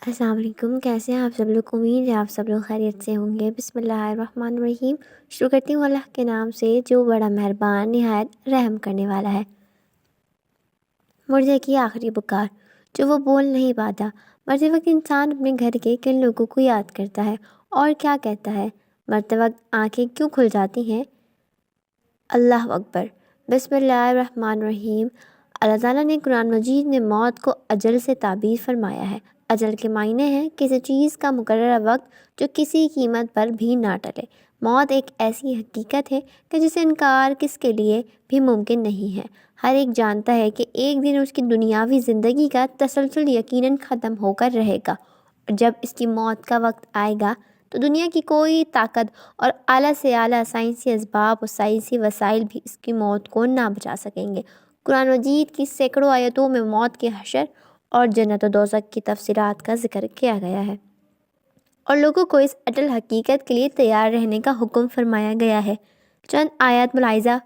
السلام علیکم، کیسے ہیں آپ سب لوگ؟ امید ہے آپ سب لوگ خیریت سے ہوں گے۔ بسم اللہ الرحمن الرحیم۔ شروع کرتی ہوں اللہ کے نام سے جو بڑا مہربان نہایت رحم کرنے والا ہے۔ مردے کی آخری پکار، جو وہ بول نہیں پاتا۔ مرتے وقت انسان اپنے گھر کے کن لوگوں کو یاد کرتا ہے اور کیا کہتا ہے؟ مرتے وقت آنکھیں کیوں کھل جاتی ہیں؟ اللہ اکبر۔ بسم اللہ الرحمن الرحیم۔ اللہ تعالیٰ نے قرآن مجید میں موت کو اجل سے تعبیر فرمایا ہے۔ اجل کے معنی ہے کسی چیز کا مقررہ وقت جو کسی قیمت پر بھی نہ ٹلے۔ موت ایک ایسی حقیقت ہے کہ جسے انکار کس کے لیے بھی ممکن نہیں ہے۔ ہر ایک جانتا ہے کہ ایک دن اس کی دنیاوی زندگی کا تسلسل یقیناً ختم ہو کر رہے گا، اور جب اس کی موت کا وقت آئے گا تو دنیا کی کوئی طاقت اور اعلیٰ سے اعلیٰ سائنسی اسباب اور سائنسی وسائل بھی اس کی موت کو نہ بچا سکیں گے۔ قرآن مجید کی سینکڑوں آیتوں میں موت کے حشر اور جنت و دوزخ کی تفصیلات کا ذکر کیا گیا ہے، اور لوگوں کو اس اٹل حقیقت کے لیے تیار رہنے کا حکم فرمایا گیا ہے۔ چند آیات ملاحظہ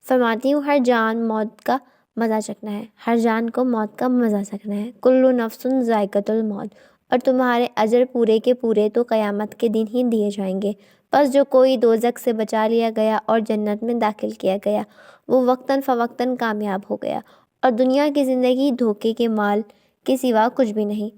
فرماتی ہوں۔ ہر جان موت کا مزہ چکھنا ہے، ہر جان کو موت کا مزہ چکھنا ہے۔ کلو نفس ذائقۃ الموت، اور تمہارے اجر پورے کے پورے تو قیامت کے دن ہی دیے جائیں گے۔ بس جو کوئی دوزخ سے بچا لیا گیا اور جنت میں داخل کیا گیا وہ وقتاً فوقتاً کامیاب ہو گیا، اور دنیا کی زندگی دھوکے کے مال کے سوا کچھ بھی نہیں۔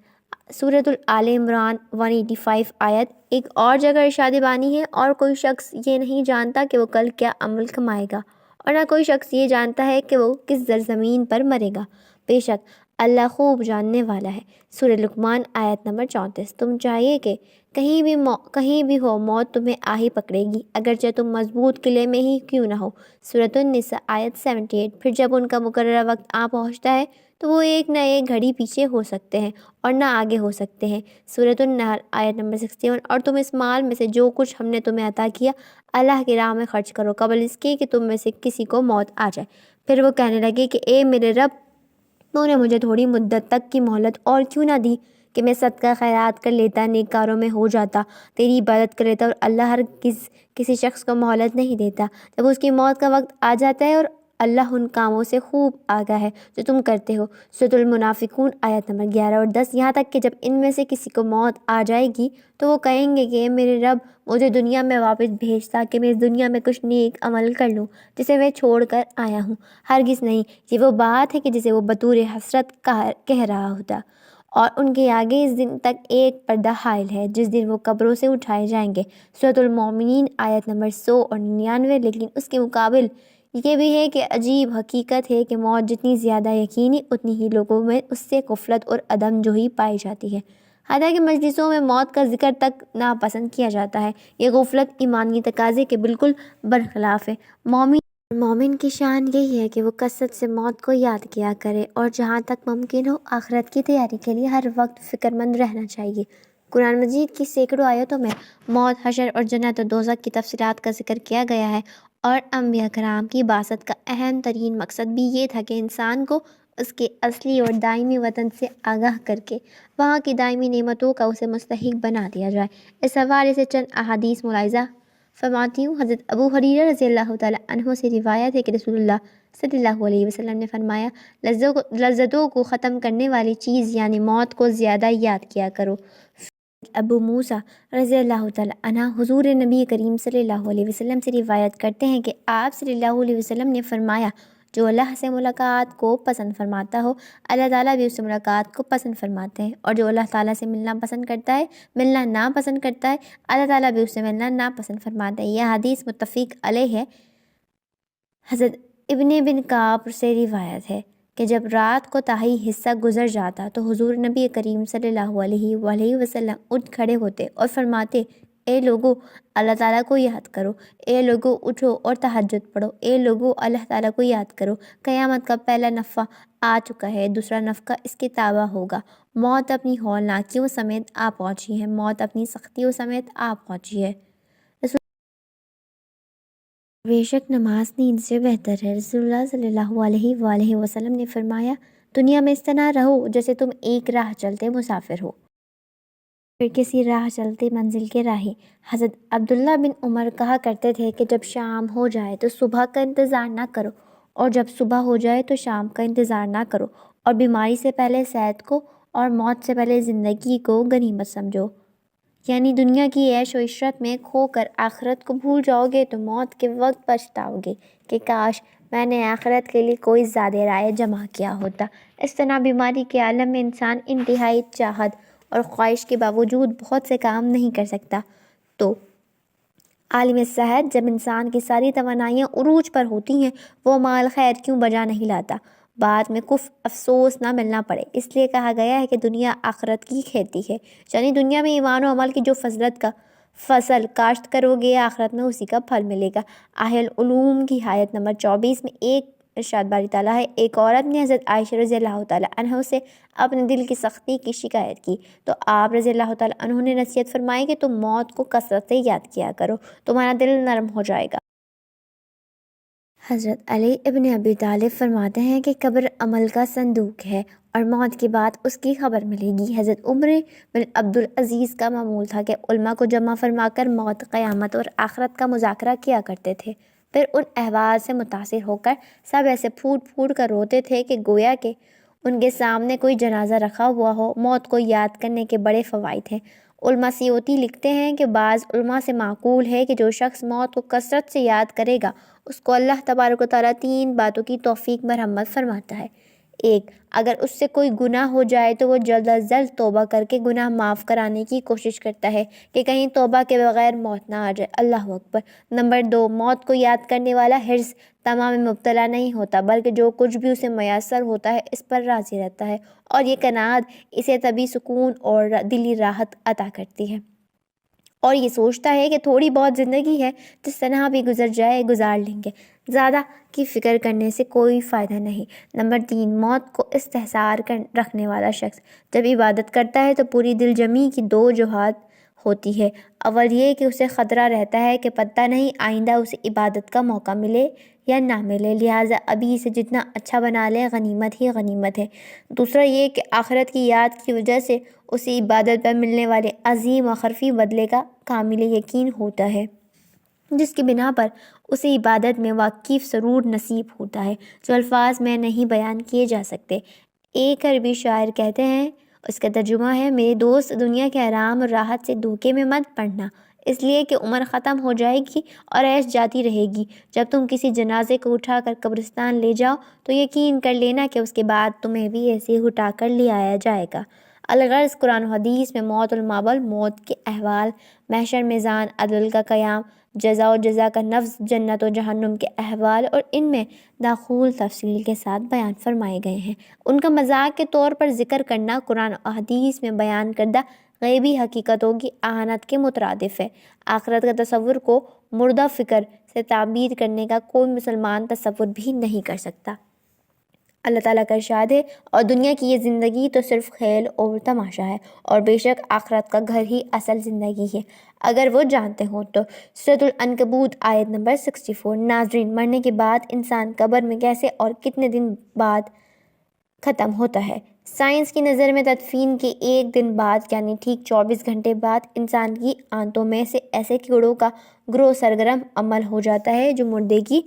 سورۃ آل عمران 185 آیت۔ ایک اور جگہ ارشاد بانی ہے، اور کوئی شخص یہ نہیں جانتا کہ وہ کل کیا عمل کمائے گا، اور نہ کوئی شخص یہ جانتا ہے کہ وہ کس زرزمین پر مرے گا۔ بے شک اللہ خوب جاننے والا ہے۔ سورہ لقمان آیت نمبر 34۔ تم چاہیے کہ کہیں بھی ہو موت تمہیں آ ہی پکڑے گی، اگرچہ تم مضبوط قلعے میں ہی کیوں نہ ہو۔ سورۃ النساء آیت 78۔ پھر جب ان کا مقررہ وقت آ پہنچتا ہے تو وہ ایک نہ ایک گھڑی پیچھے ہو سکتے ہیں اور نہ آگے ہو سکتے ہیں۔ سورۃ النحل آیت نمبر 61۔ اور تم اس مال میں سے جو کچھ ہم نے تمہیں عطا کیا اللہ کی راہ میں خرچ کرو، قبل اس کے کہ تم میں سے کسی کو موت آ جائے۔ پھر وہ کہنے لگے کہ اے میرے رب، تو نے مجھے تھوڑی مدت تک کی مہلت اور کیوں نہ دی کہ میں صدقہ خیرات کر لیتا، نیک کاروں میں ہو جاتا، تیری عبادت کر لیتا۔ اور اللہ ہرگز کسی شخص کو مہلت نہیں دیتا جب اس کی موت کا وقت آ جاتا ہے، اور اللہ ان کاموں سے خوب آگاہ ہے جو تم کرتے ہو۔ سورۃ المنافقون آیت نمبر 11 اور 10۔ یہاں تک کہ جب ان میں سے کسی کو موت آ جائے گی تو وہ کہیں گے کہ اے میرے رب، مجھے دنیا میں واپس بھیج تاکہ میں اس دنیا میں کچھ نیک عمل کر لوں جسے میں چھوڑ کر آیا ہوں۔ ہرگز نہیں، یہ وہ بات ہے کہ جسے وہ بطور حسرت کہہ رہا ہوتا، اور ان کے آگے اس دن تک ایک پردہ حائل ہے جس دن وہ قبروں سے اٹھائے جائیں گے۔ سورۃ المومنین آیت نمبر 100 اور 99۔ لیکن اس کے مقابل یہ بھی ہے کہ عجیب حقیقت ہے کہ موت جتنی زیادہ یقینی اتنی ہی لوگوں میں اس سے غفلت اور عدم جوہی پائی جاتی ہے، حتیٰ کہ مجلسوں میں موت کا ذکر تک ناپسند کیا جاتا ہے۔ یہ غفلت ایمانی تقاضے کے بالکل برخلاف ہے۔ مومن کی شان یہی ہے کہ وہ کثرت سے موت کو یاد کیا کرے، اور جہاں تک ممکن ہو آخرت کی تیاری کے لیے ہر وقت فکر مند رہنا چاہیے۔ قرآن مجید کی سینکڑوں آیتوں میں موت، حشر اور جنت و دوزخ کی تفصیلات کا ذکر کیا گیا ہے، اور انبیاء کرام کی بعثت کا اہم ترین مقصد بھی یہ تھا کہ انسان کو اس کے اصلی اور دائمی وطن سے آگاہ کر کے وہاں کی دائمی نعمتوں کا اسے مستحق بنا دیا جائے۔ اس حوالے سے چند احادیث ملاحظہ فرماتی ہوں۔ حضرت ابو ہریرہ رضی اللہ تعالیٰ عنہ سے روایت ہے کہ رسول اللہ صلی اللہ علیہ وسلم نے فرمایا، لذتوں کو ختم کرنے والی چیز یعنی موت کو زیادہ یاد کیا کرو۔ ابو موسیٰ رضی اللہ تعالیٰ عنہ حضور نبی کریم صلی اللہ علیہ وسلم سے روایت کرتے ہیں کہ آپ صلی اللہ علیہ وسلم نے فرمایا، جو اللہ سے ملاقات کو پسند فرماتا ہو اللہ تعالیٰ بھی اس سے ملاقات کو پسند فرماتے ہیں، اور جو اللہ تعالیٰ سے ملنا پسند کرتا ہے، ملنا ناپسند کرتا ہے، اللہ تعالیٰ بھی اس سے ملنا ناپسند فرماتا ہے۔ یہ حدیث متفق علیہ ہے۔ حضرت ابن بن کعب سے روایت ہے کہ جب رات کو تہائی حصہ گزر جاتا تو حضور نبی کریم صلی اللہ علیہ وآلہ وسلم اٹھ کھڑے ہوتے اور فرماتے، اے لوگو اللہ تعالیٰ کو یاد کرو، اے لوگو اٹھو اور تہجد پڑھو، اے لوگو اللہ تعالیٰ کو یاد کرو، قیامت کا پہلا نفع آ چکا ہے، دوسرا نفع اس کے تابع ہوگا، موت اپنی ہولناکیوں سمیت آ پہنچی ہے، موت اپنی سختیوں سمیت آ پہنچی ہے۔ بے شک نماز نیند سے بہتر ہے۔ رسول اللہ صلی اللہ علیہ وآلہ وسلم نے فرمایا، دنیا میں اس طرح رہو جیسے تم ایک راہ چلتے مسافر ہو، پھر کسی راہ چلتے منزل کے راہی۔ حضرت عبداللہ بن عمر کہا کرتے تھے کہ جب شام ہو جائے تو صبح کا انتظار نہ کرو، اور جب صبح ہو جائے تو شام کا انتظار نہ کرو، اور بیماری سے پہلے صحت کو اور موت سے پہلے زندگی کو غنیمت سمجھو۔ یعنی دنیا کی عیش و عشرت میں کھو کر آخرت کو بھول جاؤ گے تو موت کے وقت پچھتاؤ گے کہ کاش میں نے آخرت کے لیے کوئی زیادہ رائے جمع کیا ہوتا۔ اس طرح بیماری کے عالم میں انسان انتہائی چاہت اور خواہش کے باوجود بہت سے کام نہیں کر سکتا، تو عالم صحت جب انسان کی ساری توانائیاں عروج پر ہوتی ہیں وہ مال خیر کیوں بجا نہیں لاتا، بعد میں افسوس نہ ملنا پڑے۔ اس لیے کہا گیا ہے کہ دنیا آخرت کی کھیتی ہے، یعنی دنیا میں ایمان و عمل کی جو فضلت کا فصل کاشت کرو گے آخرت میں اسی کا پھل ملے گا۔ احیاء العلوم کی آیت نمبر 24 میں ایک ارشاد باری تعالیٰ ہے، ایک عورت نے حضرت عائشہ رضی اللہ تعالیٰ عنہ سے اپنے دل کی سختی کی شکایت کی تو آپ رضی اللہ تعالیٰ عنہ نے نصیحت فرمائی کہ تم موت کو کثرت سے یاد کیا کرو، تمہارا دل نرم ہو جائے گا۔ حضرت علی ابن ابی طالب فرماتے ہیں کہ قبر عمل کا صندوق ہے اور موت کے بعد اس کی خبر ملے گی۔ حضرت عمر بن عبدالعزیز کا معمول تھا کہ علماء کو جمع فرما کر موت، قیامت اور آخرت کا مذاکرہ کیا کرتے تھے، پھر ان احوال سے متاثر ہو کر سب ایسے پھوٹ پھوٹ کر روتے تھے کہ گویا کہ ان کے سامنے کوئی جنازہ رکھا ہوا ہو۔ موت کو یاد کرنے کے بڑے فوائد ہیں۔ علماء سیوطی لکھتے ہیں کہ بعض علماء سے معقول ہے کہ جو شخص موت کو کثرت سے یاد کرے گا اس کو اللہ تبارک و تعالیٰ 3 باتوں کی توفیق مرحمت فرماتا ہے۔ 1، اگر اس سے کوئی گناہ ہو جائے تو وہ جلد از جلد توبہ کر کے گناہ معاف کرانے کی کوشش کرتا ہے کہ کہیں توبہ کے بغیر موت نہ آ جائے۔ اللہ اکبر۔ نمبر 2، موت کو یاد کرنے والا حرص تمام مبتلا نہیں ہوتا بلکہ جو کچھ بھی اسے میسر ہوتا ہے اس پر راضی رہتا ہے، اور یہ قناعت اسے طبعی سکون اور دلی راحت عطا کرتی ہے، اور یہ سوچتا ہے کہ تھوڑی بہت زندگی ہے، جس طرح بھی گزر جائے گزار لیں گے، زیادہ کی فکر کرنے سے کوئی فائدہ نہیں۔ نمبر 3، موت کو استحضار رکھنے والا شخص جب عبادت کرتا ہے تو پوری دل جمی کی 2 وجوہات ہوتی ہے۔ اول یہ کہ اسے خطرہ رہتا ہے کہ پتہ نہیں آئندہ اسے عبادت کا موقع ملے یا نہ ملے، لہٰذا ابھی اسے جتنا اچھا بنا لے غنیمت ہی غنیمت ہے۔ دوسرا یہ کہ آخرت کی یاد کی وجہ سے اسے عبادت پر ملنے والے عظیم و خرفی بدلے کا کامل یقین ہوتا ہے، جس کی بنا پر اسے عبادت میں واقعی سرور نصیب ہوتا ہے جو الفاظ میں نہیں بیان کیے جا سکتے۔ ایک عربی شاعر کہتے ہیں، اس کا ترجمہ ہے، میرے دوست دنیا کے آرام اور راحت سے دھوکے میں مت پڑنا، اس لیے کہ عمر ختم ہو جائے گی اور عیش جاتی رہے گی۔ جب تم کسی جنازے کو اٹھا کر قبرستان لے جاؤ تو یقین کر لینا کہ اس کے بعد تمہیں بھی ایسے اٹھا کر لے آیا جائے گا۔ الغرض قرآن و حدیث میں موت المابل، موت کے احوال، محشر میزان، عدل کا قیام، جزا و جزا کا نفذ، جنت و جہنم کے احوال اور ان میں داخول تفصیل کے ساتھ بیان فرمائے گئے ہیں۔ ان کا مذاق کے طور پر ذکر کرنا قرآن و حدیث میں بیان کردہ غیبی حقیقتوں کی اعانت کے مترادف ہے۔ آخرت کا تصور کو مردہ فکر سے تعبیر کرنے کا کوئی مسلمان تصور بھی نہیں کر سکتا۔ اللہ تعالیٰ کا ارشاد ہے، اور دنیا کی یہ زندگی تو صرف کھیل اور تماشا ہے، اور بے شک آخرت کا گھر ہی اصل زندگی ہے، اگر وہ جانتے ہوں تو۔ سورۃ العنکبوت آیت نمبر 64۔ ناظرین، مرنے کے بعد انسان قبر میں کیسے اور کتنے دن بعد ختم ہوتا ہے؟ سائنس کی نظر میں تدفین کے 1 دن بعد یعنی ٹھیک 24 گھنٹے بعد انسان کی آنتوں میں سے ایسے کیڑوں کا گروہ سرگرم عمل ہو جاتا ہے جو مردے کی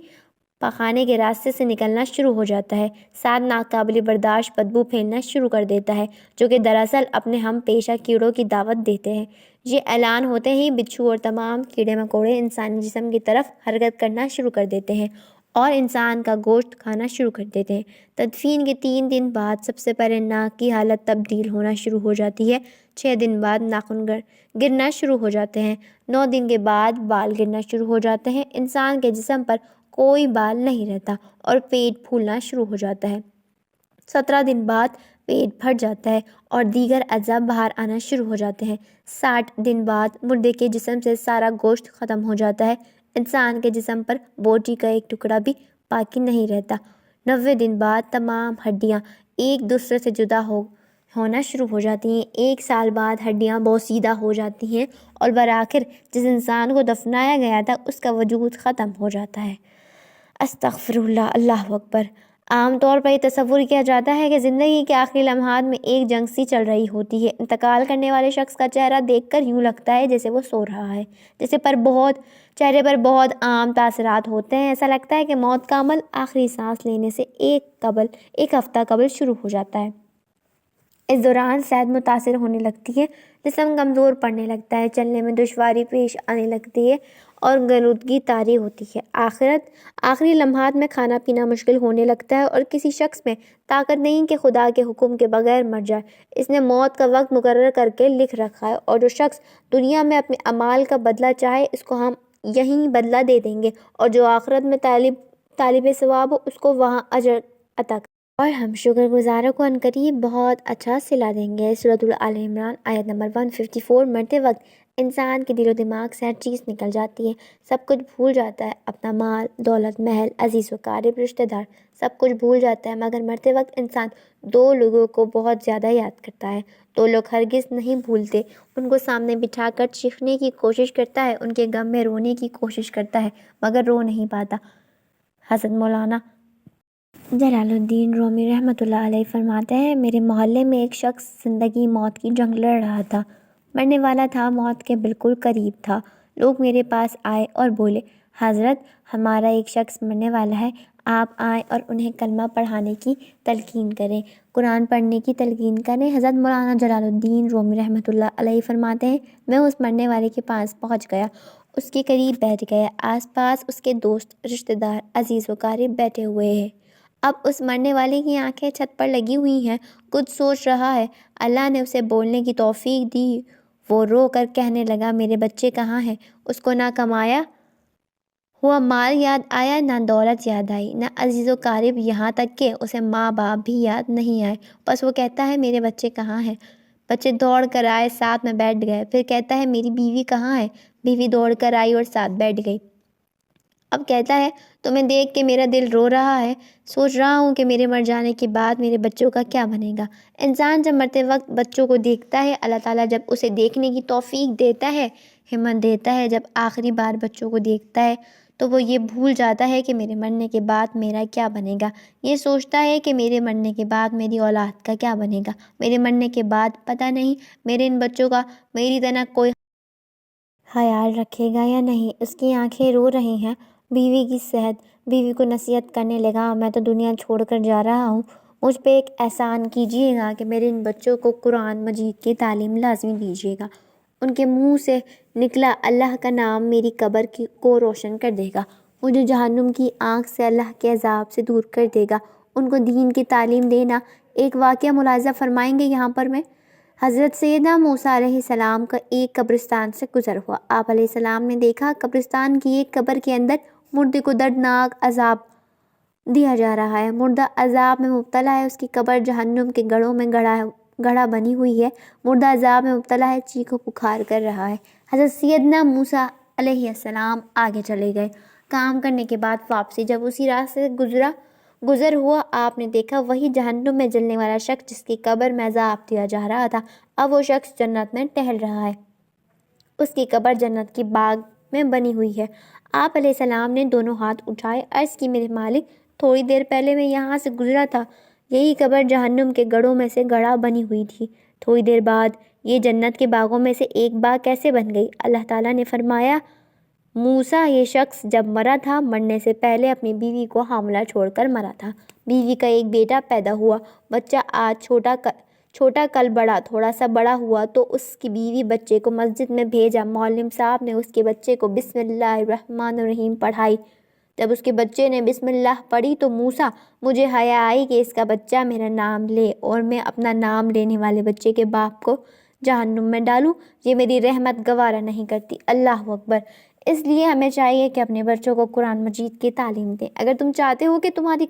پاخانے کے راستے سے نکلنا شروع ہو جاتا ہے، ساتھ ناقابل برداشت بدبو پھیلنا شروع کر دیتا ہے، جو کہ دراصل اپنے ہم پیشہ کیڑوں کی دعوت دیتے ہیں۔ یہ اعلان ہوتے ہی بچھو اور تمام کیڑے مکوڑے انسانی جسم کی طرف حرکت کرنا شروع کر دیتے ہیں اور انسان کا گوشت کھانا شروع کر دیتے ہیں۔ تدفین کے 3 دن بعد سب سے پہلے ناک کی حالت تبدیل ہونا شروع ہو جاتی ہے، 6 دن بعد ناخن گرنا شروع ہو جاتے ہیں، 9 دن کے بعد بال گرنا شروع ہو جاتے ہیں، انسان کے جسم پر کوئی بال نہیں رہتا اور پیٹ پھولنا شروع ہو جاتا ہے، 17 دن بعد پیٹ پھٹ جاتا ہے اور دیگر اعضاء باہر آنا شروع ہو جاتے ہیں، 60 دن بعد مردے کے جسم سے سارا گوشت ختم ہو جاتا ہے، انسان کے جسم پر بوٹی کا ایک ٹکڑا بھی باقی نہیں رہتا، 90 دن بعد تمام ہڈیاں ایک دوسرے سے جدا ہونا شروع ہو جاتی ہیں، 1 سال بعد ہڈیاں بوسیدہ ہو جاتی ہیں اور بالآخر جس انسان کو دفنایا گیا تھا اس کا وجود ختم ہو جاتا ہے۔ استغفر اللہ، اللہ اکبر۔ عام طور پر یہ تصور کیا جاتا ہے کہ زندگی کے آخری لمحات میں ایک جنگ سی چل رہی ہوتی ہے، انتقال کرنے والے شخص کا چہرہ دیکھ کر یوں لگتا ہے جیسے وہ سو رہا ہے، چہرے پر بہت عام تاثرات ہوتے ہیں، ایسا لگتا ہے کہ موت کا عمل آخری سانس لینے سے ایک ہفتہ قبل شروع ہو جاتا ہے۔ اس دوران صحت متاثر ہونے لگتی ہے، جسم کمزور پڑنے لگتا ہے، چلنے میں دشواری پیش آنے لگتی ہے اور غنودگی طاری ہوتی ہے۔ آخری لمحات میں کھانا پینا مشکل ہونے لگتا ہے اور کسی شخص میں طاقت نہیں کہ خدا کے حکم کے بغیر مر جائے۔ اس نے موت کا وقت مقرر کر کے لکھ رکھا ہے اور جو شخص دنیا میں اپنے اعمال کا بدلہ چاہے اس کو ہم یہیں بدلہ دے دیں گے، اور جو آخرت میں طالب ثواب ہو اس کو وہاں اجر عطا کریں، اور ہم شکر گزاروں کو عنقریب بہت اچھا صلہ دیں گے۔ سورۃ آل عمران آیت نمبر 154۔ مرتے وقت انسان کے دل و دماغ سے ہر چیز نکل جاتی ہے، سب کچھ بھول جاتا ہے، اپنا مال، دولت، محل، عزیز و قارب، رشتہ دار، سب کچھ بھول جاتا ہے، مگر مرتے وقت انسان دو لوگوں کو بہت زیادہ یاد کرتا ہے۔ دو لوگ ہرگز نہیں بھولتے، ان کو سامنے بٹھا کر چیخنے کی کوشش کرتا ہے، ان کے غم میں رونے کی کوشش کرتا ہے، مگر رو نہیں پاتا۔ حضرت مولانا جلال الدین رومی رحمۃ اللہ علیہ فرماتے ہیں، میرے محلے میں ایک شخص زندگی موت کی جنگ لڑ رہا تھا، مرنے والا تھا، موت کے بالکل قریب تھا۔ لوگ میرے پاس آئے اور بولے، حضرت ہمارا ایک شخص مرنے والا ہے، آپ آئیں اور انہیں کلمہ پڑھانے کی تلقین کریں، قرآن پڑھنے کی تلقین کریں۔ حضرت مولانا جلال الدین رومی رحمۃ اللہ علیہ فرماتے ہیں، میں اس مرنے والے کے پاس پہنچ گیا، اس کے قریب بیٹھ گیا، آس پاس اس کے دوست، رشتہ دار، عزیز و قارب بیٹھے ہوئے ہیں۔ اب اس مرنے والے کی آنکھیں چھت پر لگی ہوئی ہیں، کچھ سوچ رہا ہے۔ اللہ نے اسے بولنے کی توفیق دی، وہ رو کر کہنے لگا، میرے بچے کہاں ہیں؟ اس کو نہ کمایا ہوا مال یاد آیا، نہ دولت یاد آئی، نہ عزیز و قارب، یہاں تک کہ اسے ماں باپ بھی یاد نہیں آئے۔ بس وہ کہتا ہے، میرے بچے کہاں ہیں؟ بچے دوڑ کر آئے، ساتھ میں بیٹھ گئے۔ پھر کہتا ہے، میری بیوی کہاں ہے؟ بیوی دوڑ کر آئی اور ساتھ بیٹھ گئی۔ اب کہتا ہے، تمہیں دیکھ کے میرا دل رو رہا ہے، سوچ رہا ہوں کہ میرے مر جانے کے بعد میرے بچوں کا کیا بنے گا۔ انسان جب مرتے وقت بچوں کو دیکھتا ہے، اللہ تعالیٰ جب اسے دیکھنے کی توفیق دیتا ہے، ہمت دیتا ہے، جب آخری بار بچوں کو دیکھتا ہے تو وہ یہ بھول جاتا ہے کہ میرے مرنے کے بعد میرا کیا بنے گا۔ یہ سوچتا ہے کہ میرے مرنے کے بعد میری اولاد کا کیا بنے گا، میرے مرنے کے بعد پتہ نہیں میرے ان بچوں کا میری طرح کوئی خیال رکھے گا یا نہیں۔ اس کی آنکھیں رو رہی ہیں۔ بیوی کی صحت۔ بیوی کو نصیحت کرنے لگا، میں تو دنیا چھوڑ کر جا رہا ہوں، مجھ پہ ایک احسان کیجیے گا کہ میرے ان بچوں کو قرآن مجید کی تعلیم لازمی دیجیے گا۔ ان کے منہ سے نکلا اللہ کا نام میری قبر کو روشن کر دے گا، مجھے جہنم کی آنکھ سے، اللہ کے عذاب سے دور کر دے گا۔ ان کو دین کی تعلیم دینا۔ ایک واقعہ ملاحظہ فرمائیں گے یہاں پر میں؟ حضرت سیدنا موسیٰ علیہ السلام کا ایک قبرستان سے گزر ہوا۔ آپ علیہ السلام نے دیکھا قبرستان کی ایک قبر کے اندر مردے کو دردناک عذاب دیا جا رہا ہے، مردہ عذاب میں مبتلا ہے، اس کی قبر جہنم کے گڑھوں میں گڑھا بنی ہوئی ہے، مردہ عذاب میں مبتلا ہے، چیخ و پکار کر رہا ہے۔ حضرت سیدنا موسیٰ علیہ السلام آگے چلے گئے۔ کام کرنے کے بعد واپسی، جب اسی راستے سے گزر ہوا، آپ نے دیکھا وہی جہنم میں جلنے والا شخص جس کی قبر میں عذاب دیا جا رہا تھا، اب وہ شخص جنت میں ٹہل رہا ہے، اس کی قبر جنت کی باغ میں بنی ہوئی ہے۔ آپ علیہ السلام نے دونوں ہاتھ اٹھائے، عرض کی، میرے مالک، تھوڑی دیر پہلے میں یہاں سے گزرا تھا، یہی قبر جہنم کے گڑھوں میں سے گڑھا بنی ہوئی تھی، تھوڑی دیر بعد یہ جنت کے باغوں میں سے ایک باغ کیسے بن گئی؟ اللہ تعالیٰ نے فرمایا، موسیٰ، یہ شخص جب مرا تھا، مرنے سے پہلے اپنی بیوی کو حاملہ چھوڑ کر مرا تھا، بیوی کا ایک بیٹا پیدا ہوا، بچہ آج چھوٹا کل بڑا، تھوڑا سا بڑا ہوا تو اس کی بیوی بچے کو مسجد میں بھیجا، معلم صاحب نے اس کے بچے کو بسم اللہ الرحمن الرحیم پڑھائی، جب اس کے بچے نے بسم اللہ پڑھی تو موسیٰ، مجھے حیا آئی کہ اس کا بچہ میرا نام لے اور میں اپنا نام لینے والے بچے کے باپ کو جہنم میں ڈالوں، یہ میری رحمت گوارا نہیں کرتی۔ اللہ اکبر۔ اس لیے ہمیں چاہیے کہ اپنے بچوں کو قرآن مجید کی تعلیم دیں۔ اگر تم چاہتے ہو کہ تمہاری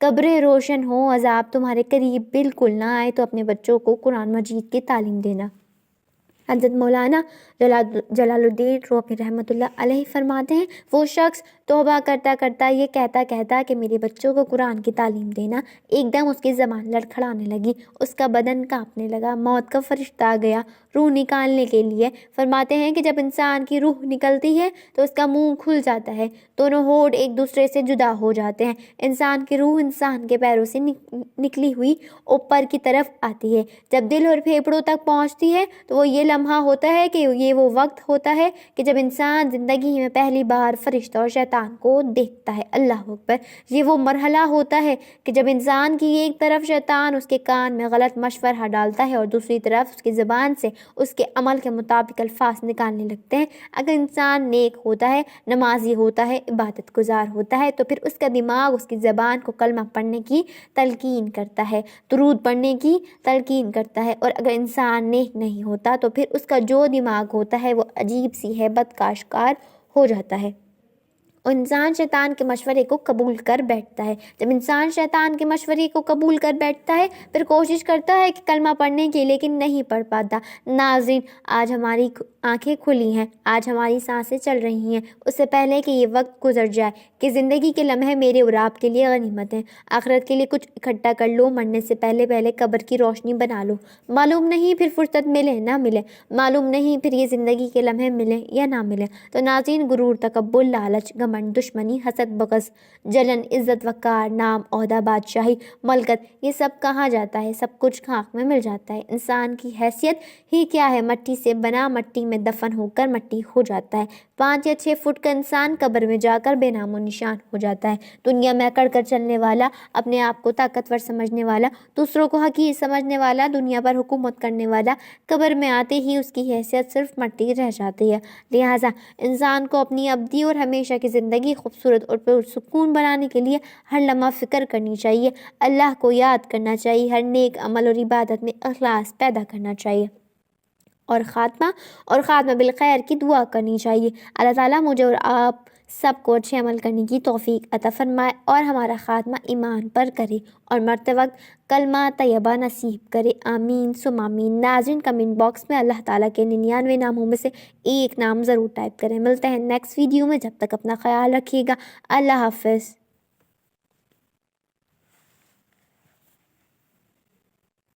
قبریں روشن ہوں، عذاب تمہارے قریب بالکل نہ آئے، تو اپنے بچوں کو قرآن مجید کی تعلیم دینا۔ حضرت مولانا جلال الدین رومی رحمۃ اللہ علیہ فرماتے ہیں، وہ شخص توبہ کرتا کرتا یہ کہتا کہ میرے بچوں کو قرآن کی تعلیم دینا، ایک دم اس کی زبان لڑکھڑانے لگی، اس کا بدن کانپنے لگا، موت کا فرشتہ آ گیا، روح نکالنے کے لیے۔ فرماتے ہیں کہ جب انسان کی روح نکلتی ہے تو اس کا منہ کھل جاتا ہے، دونوں ہونٹ ایک دوسرے سے جدا ہو جاتے ہیں، انسان کی روح انسان کے پیروں سے نکلی ہوئی اوپر کی طرف آتی ہے۔ جب دل اور پھیپھڑوں تک پہنچتی ہے تو وہ یہ لمحہ ہوتا ہے کہ یہ وہ وقت ہوتا ہے کہ جب انسان زندگی میں پہلی بار فرشتہ اور شیطان کو دیکھتا ہے۔ اللہ اکبر! یہ وہ مرحلہ ہوتا ہے کہ جب انسان کی ایک طرف شیطان اس کے کان میں غلط مشورہ ڈالتا ہے اور دوسری طرف اس کی زبان سے اس کے عمل کے مطابق الفاظ نکالنے لگتے ہیں۔ اگر انسان نیک ہوتا ہے، نمازی ہوتا ہے، عبادت گزار ہوتا ہے تو پھر اس کا دماغ اس کی زبان کو کلمہ پڑھنے کی تلقین کرتا ہے، درود پڑھنے کی تلقین کرتا ہے، اور اگر انسان نیک نہیں ہوتا تو پھر اس کا جو دماغ ہوتا ہے وہ عجیب سی ہیبت کا شکار ہو جاتا ہے اور انسان شیطان کے مشورے کو قبول کر بیٹھتا ہے۔ جب انسان شیطان کے مشورے کو قبول کر بیٹھتا ہے پھر کوشش کرتا ہے کہ کلمہ پڑھنے کی، لیکن نہیں پڑھ پاتا۔ ناظرین، آج ہماری آنکھیں کھلی ہیں، آج ہماری سانسیں چل رہی ہیں، اس سے پہلے کہ یہ وقت گزر جائے کہ زندگی کے لمحے میرے اور آپ کے لیے غنیمت ہیں۔ آخرت کے لیے کچھ اکٹھا کر لو، مرنے سے پہلے قبر کی روشنی بنا لو۔ معلوم نہیں پھر فرصت ملے نہ ملے، معلوم نہیں پھر یہ زندگی کے لمحے ملے یا نہ ملے۔ تو ناظرین، غرور، تکبر، لالچ، گھمنڈ، دشمنی، حسد، بغض، جلن، عزت، وقار، نام، عہدہ، بادشاہی، ملکت، یہ سب کہاں جاتا ہے؟ سب کچھ خاک میں مل جاتا ہے۔ انسان کی حیثیت ہی کیا ہے؟ مٹی سے بنا، مٹی میں دفن ہو کر مٹی ہو جاتا ہے۔ 5 یا 6 فٹ کا انسان قبر میں جا کر بے نام و نشان ہو جاتا ہے۔ دنیا میں اکڑ کر چلنے والا، اپنے آپ کو طاقتور سمجھنے والا، دوسروں کو حقیر سمجھنے والا، دنیا پر حکومت کرنے والا، قبر میں آتے ہی اس کی حیثیت صرف مٹی رہ جاتی ہے۔ لہٰذا انسان کو اپنی ابدی اور ہمیشہ کی زندگی خوبصورت اور پرسکون بنانے کے لیے ہر لمحہ فکر کرنی چاہیے، اللہ کو یاد کرنا چاہیے، ہر نیک عمل اور عبادت میں اخلاص پیدا کرنا چاہیے اور خاتمہ بالخیر کی دعا کرنی چاہیے۔ اللہ تعالیٰ مجھے اور آپ سب کو اچھے عمل کرنے کی توفیق عطا فرمائے اور ہمارا خاتمہ ایمان پر کرے اور مرتے وقت کلمہ طیبہ نصیب کرے، آمین ثم آمین۔ ناظرین، کمنٹ باکس میں اللہ تعالیٰ کے 99 ناموں میں سے ایک نام ضرور ٹائپ کریں۔ ملتے ہیں نیکسٹ ویڈیو میں، جب تک اپنا خیال رکھیے گا۔ اللہ حافظ۔